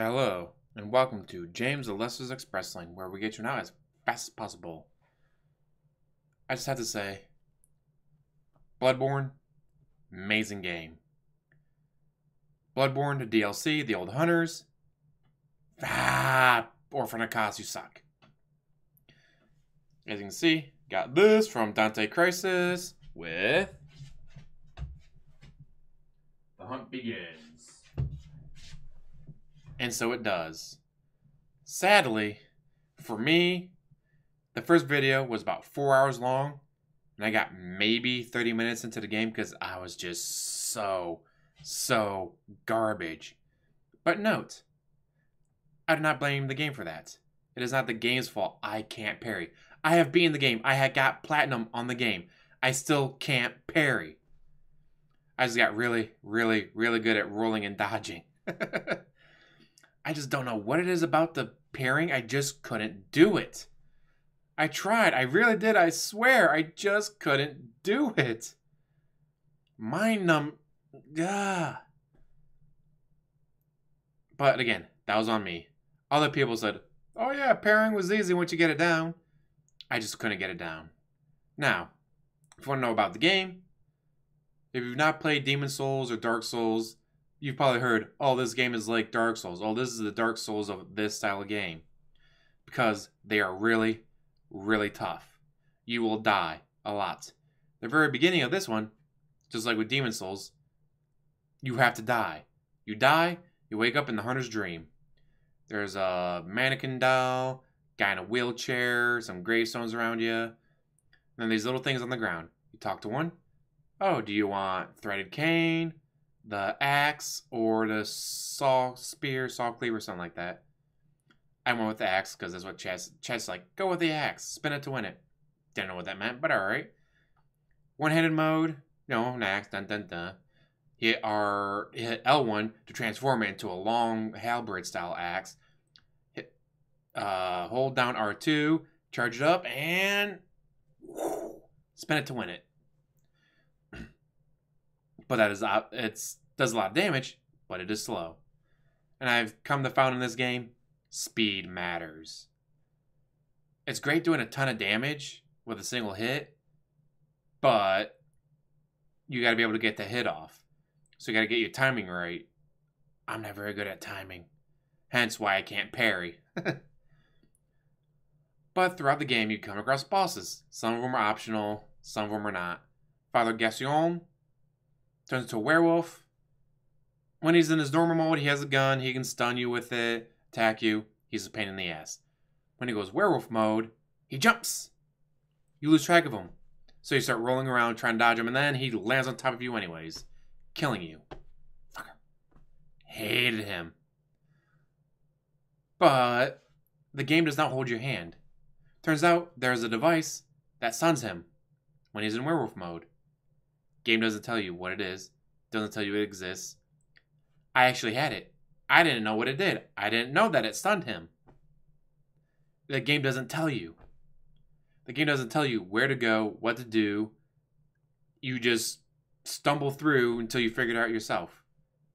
Hello, and welcome to James the Lester's Express Lane, where we get you now as fast as possible. I just have to say, Bloodborne, amazing game. Bloodborne, the DLC, the old hunters. Orphan of Kos, you suck. As you can see, got this from Dante Crisis with The Hunt Begins. And so it does. Sadly, for me, the first video was about 4 hours long, and I got maybe 30 minutes into the game because I was just so garbage. But note, I do not blame the game for that. It is not the game's fault I can't parry. I have beaten the game. I had got platinum on the game. I still can't parry. I just got really good at rolling and dodging. I just don't know what it is about the parrying. I just couldn't do it. I tried. I really did. I swear. I just couldn't do it. But again, that was on me. Other people said, oh yeah, parrying was easy once you get it down. I just couldn't get it down. Now, if you want to know about the game, if you've not played Demon's Souls or Dark Souls, you've probably heard, oh, this game is like Dark Souls. Oh, this is the Dark Souls of this style of game. Because they are really tough. You will die a lot. The very beginning of this one, just like with Demon's Souls, you have to die. You die, you wake up in the hunter's dream. There's a mannequin doll, guy in a wheelchair, some gravestones around you. And then these little things on the ground. You talk to one. Oh, do you want threaded cane, the axe, or the saw cleaver, something like that? I went with the axe because that's what Chat's like. Go with the axe. Spin it to win it. Didn't know what that meant, but alright. One-handed mode. No, an axe. Dun dun dun. Hit L1 to transform it into a long halberd style axe. Hold down R2, charge it up, and spin it to win it. But that is it does a lot of damage, but it is slow. And I've come to find in this game, speed matters. It's great doing a ton of damage with a single hit, but you got to be able to get the hit off. So you got to get your timing right. I'm not very good at timing, hence why I can't parry. But throughout the game, you come across bosses. Some of them are optional, some of them are not. Father Gassion turns into a werewolf. When he's in his normal mode, he has a gun. He can stun you with it, attack you. He's a pain in the ass. When he goes werewolf mode, he jumps. You lose track of him. So you start rolling around trying to dodge him, and then he lands on top of you anyways, killing you. Fucker. Hated him. But the game does not hold your hand. Turns out there's a device that stuns him when he's in werewolf mode. Game doesn't tell you what it is. Doesn't tell you it exists. I actually had it. I didn't know what it did. I didn't know that it stunned him. The game doesn't tell you. The game doesn't tell you where to go, what to do. You just stumble through until you figure it out yourself.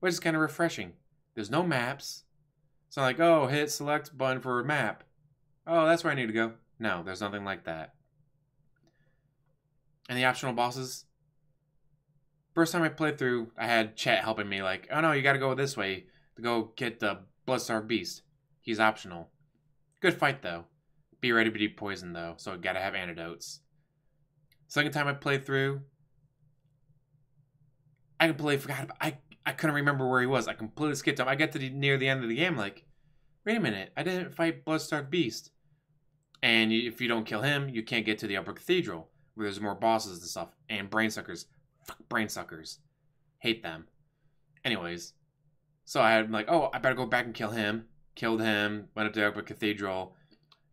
Which is kind of refreshing. There's no maps. It's not like, oh, hit select button for a map. Oh, that's where I need to go. No, there's nothing like that. And the optional bosses. First time I played through, I had Chat helping me like, oh no, you gotta go this way to go get the Bloodstarved Beast. He's optional. Good fight though. Be ready to be poisoned though, so gotta have antidotes. Second time I played through, I completely forgot about, I couldn't remember where he was. I completely skipped him. I get to near the end of the game like, wait a minute, I didn't fight Bloodstarved Beast. And if you don't kill him, you can't get to the Upper Cathedral, where there's more bosses and stuff. And brainsuckers. Fuck brainsuckers. Hate them. Anyways, so I had like, oh, I better go back and kill him. Killed him, went up to the Upper Cathedral.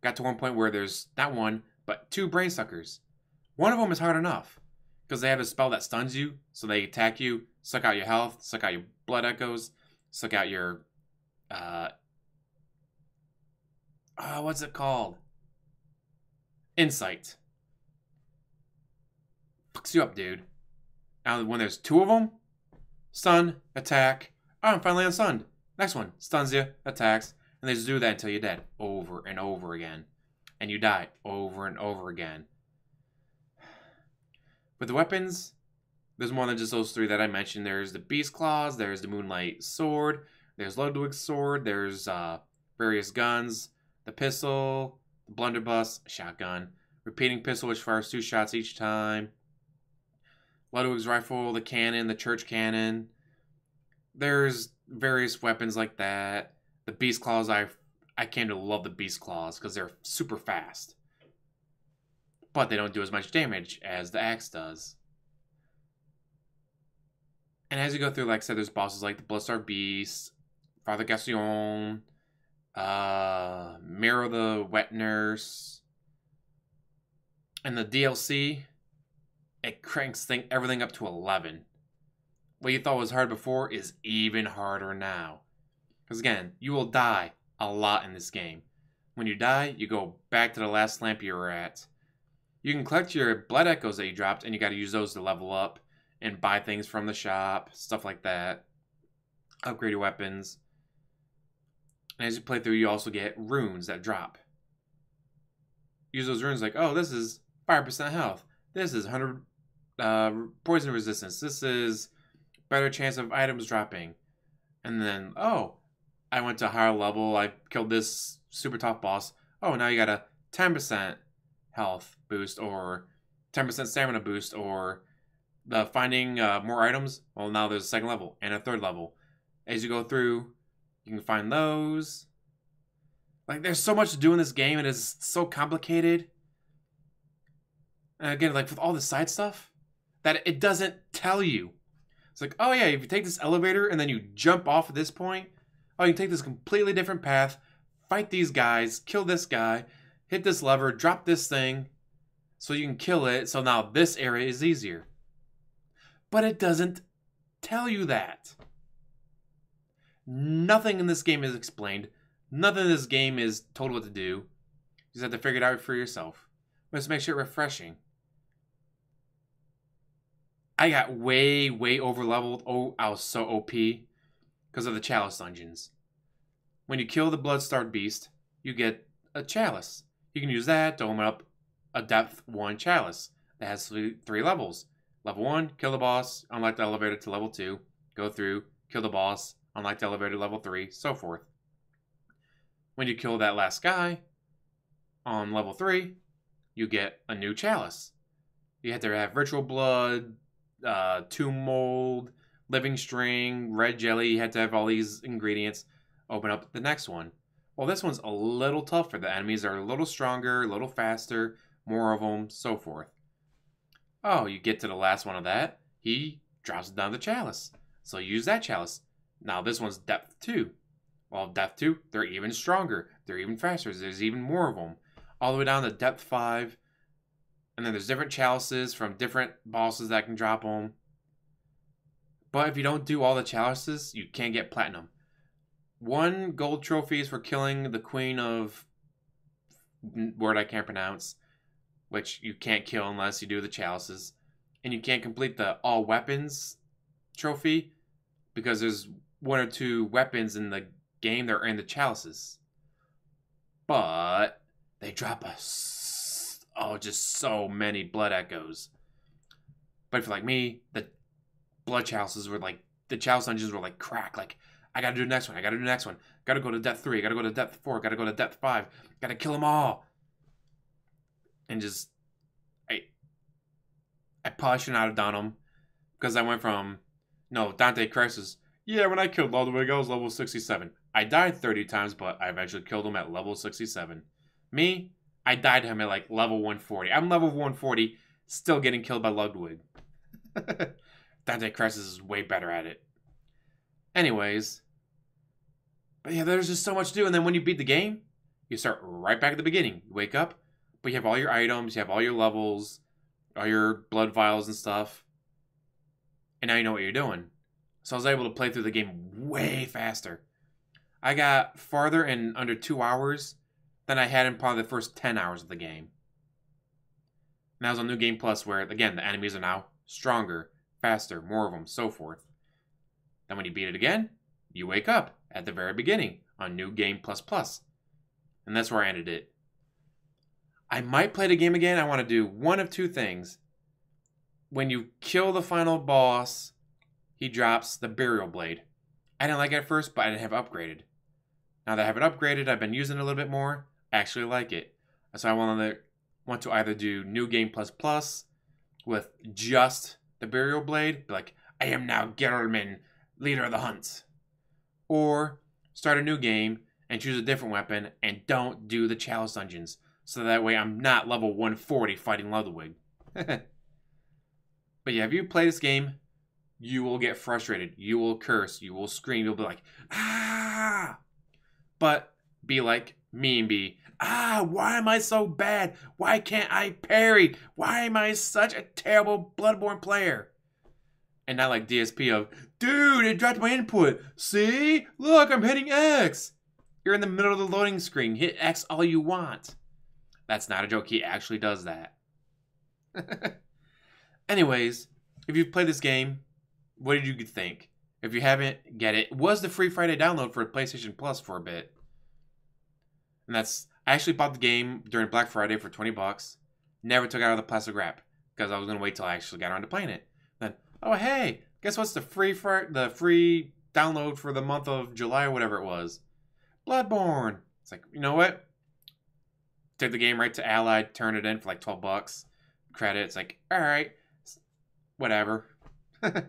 Got to one point where there's not one, but two brainsuckers. One of them is hard enough, because they have a spell that stuns you, so they attack you, suck out your health, suck out your blood echoes, suck out your, what's it called? Insight. Fucks you up, dude. Now, when there's two of them, stun, attack. Oh, I'm finally unsunned. Next one, stuns you, attacks, and they just do that until you're dead, over and over again. And you die over and over again. With the weapons, there's more than just those three that I mentioned. There's the Beast Claws, there's the Moonlight Sword, there's Ludwig's Sword, there's various guns, the pistol, the blunderbuss, shotgun, repeating pistol which fires 2 shots each time, Ludwig's rifle, the cannon, the church cannon. There's various weapons like that. The Beast Claws, I came to love the Beast Claws because they're super fast. But they don't do as much damage as the axe does. And as you go through, like I said, there's bosses like the Bloodstar Beast, Father Gassion, Miro the Wet Nurse. And the DLC, it cranks everything up to 11. What you thought was hard before is even harder now. Because again, you will die a lot in this game. When you die, you go back to the last lamp you were at. You can collect your blood echoes that you dropped, and you got to use those to level up and buy things from the shop, stuff like that. Upgrade your weapons. And as you play through, you also get runes that drop. Use those runes like, oh, this is 5% health. This is 100 poison resistance. This is better chance of items dropping. And then, oh, I went to a higher level. I killed this super tough boss. Oh, now you got a 10% health boost or 10% stamina boost or the finding more items. Well, now there's a second level and a third level. As you go through, you can find those. Like, there's so much to do in this game. It is so complicated. And again, like with all the side stuff, that it doesn't tell you. It's like, oh yeah, if you take this elevator and then you jump off at this point, oh, you can take this completely different path, fight these guys, kill this guy, hit this lever, drop this thing, so you can kill it, so now this area is easier. But it doesn't tell you that. Nothing in this game is explained. Nothing in this game is told what to do. You just have to figure it out for yourself. But just make sure it refreshing. I got way over leveled. Oh, I was so OP because of the chalice dungeons. When you kill the Bloodstar Beast, you get a chalice. You can use that to open up a depth 1 chalice that has 3 levels. Level 1, kill the boss, unlock the elevator to level 2, go through, kill the boss, unlock the elevator to level 3, so forth. When you kill that last guy on level 3, you get a new chalice. You have to have ritual blood, tomb mold, living string, red jelly. You have to have all these ingredients. Open up the next one. Well, this one's a little tougher. The enemies are a little stronger, a little faster, more of them, so forth. Oh, you get to the last one of that. He drops down the chalice. So use that chalice. Now this one's depth 2. Well, depth 2, they're even stronger. They're even faster. There's even more of them. All the way down to depth 5. And then there's different chalices from different bosses that can drop them. But if you don't do all the chalices, you can't get platinum. 1 gold trophy is for killing the queen of word I can't pronounce, which you can't kill unless you do the chalices. And you can't complete the all weapons trophy because there's 1 or 2 weapons in the game that are in the chalices. But they drop us, oh, just so many blood echoes. But if you're like me, the blood chalices were like, the chalice dungeons were like crack. Like, I gotta do the next one. I gotta do the next one. Gotta go to depth 3. Gotta go to depth 4. Gotta go to depth 5. Gotta kill them all. And just, I probably should not have done them because I went from, no, Dante Crisis. Yeah, when I killed Ludwig, I was level 67. I died 30 times, but I eventually killed him at level 67. Me, I died to him at like level 140. I'm level 140, still getting killed by Ludwig. Dante Crisis is way better at it. Anyways. But yeah, there's just so much to do. And then when you beat the game, you start right back at the beginning. You wake up, but you have all your items, you have all your levels, all your blood vials and stuff. And now you know what you're doing. So I was able to play through the game way faster. I got farther in under 2 hours than I had in probably the first 10 hours of the game. And that was on New Game Plus where, again, the enemies are now stronger, faster, more of them, so forth. Then when you beat it again, you wake up at the very beginning on New Game Plus Plus. And that's where I ended it. I might play the game again. I want to do one of two things. When you kill the final boss, he drops the Brio blade. I didn't like it at first, but I didn't have it upgraded. Now that I have it upgraded, I've been using it a little bit more. I actually like it. So I want to either do New Game Plus Plus with just the Burial Blade, like, I am now Geralman, leader of the hunts. Or start a new game and choose a different weapon and don't do the Chalice Dungeons. So that way I'm not level 140 fighting Ludwig. But yeah, if you play this game, you will get frustrated. You will curse. You will scream. You'll be like, ah! But be like me and be, why am I so bad? Why can't I parry? Why am I such a terrible Bloodborne player? And not like DSP of, dude, it dropped my input. See? Look, I'm hitting X. You're in the middle of the loading screen. Hit X all you want. That's not a joke. He actually does that. Anyways, if you've played this game, what did you think? If you haven't, get it. It was the free Friday download for PlayStation Plus for a bit. And I actually bought the game during Black Friday for $20. Never took it out of the plastic wrap because I was going to wait till I actually got around to playing it. Then, oh hey, guess what's the free download for the month of July or whatever it was? Bloodborne. It's like, you know what? Took the game right to Allied, turned it in for like $12. Credits, like, all right, whatever. It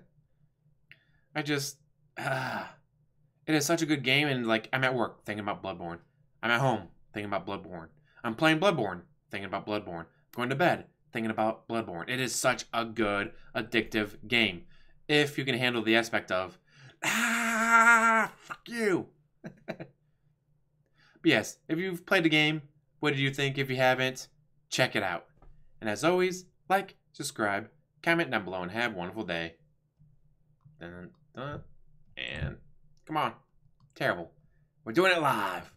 is such a good game, and like, I'm at work thinking about Bloodborne. I'm at home thinking about Bloodborne. I'm playing Bloodborne thinking about Bloodborne. Going to bed thinking about Bloodborne. It is such a good, addictive game. If you can handle the aspect of, fuck you. But yes, if you've played the game, what did you think? If you haven't, check it out. And as always, like, subscribe, comment down below, and have a wonderful day. And come on. Terrible. We're doing it live.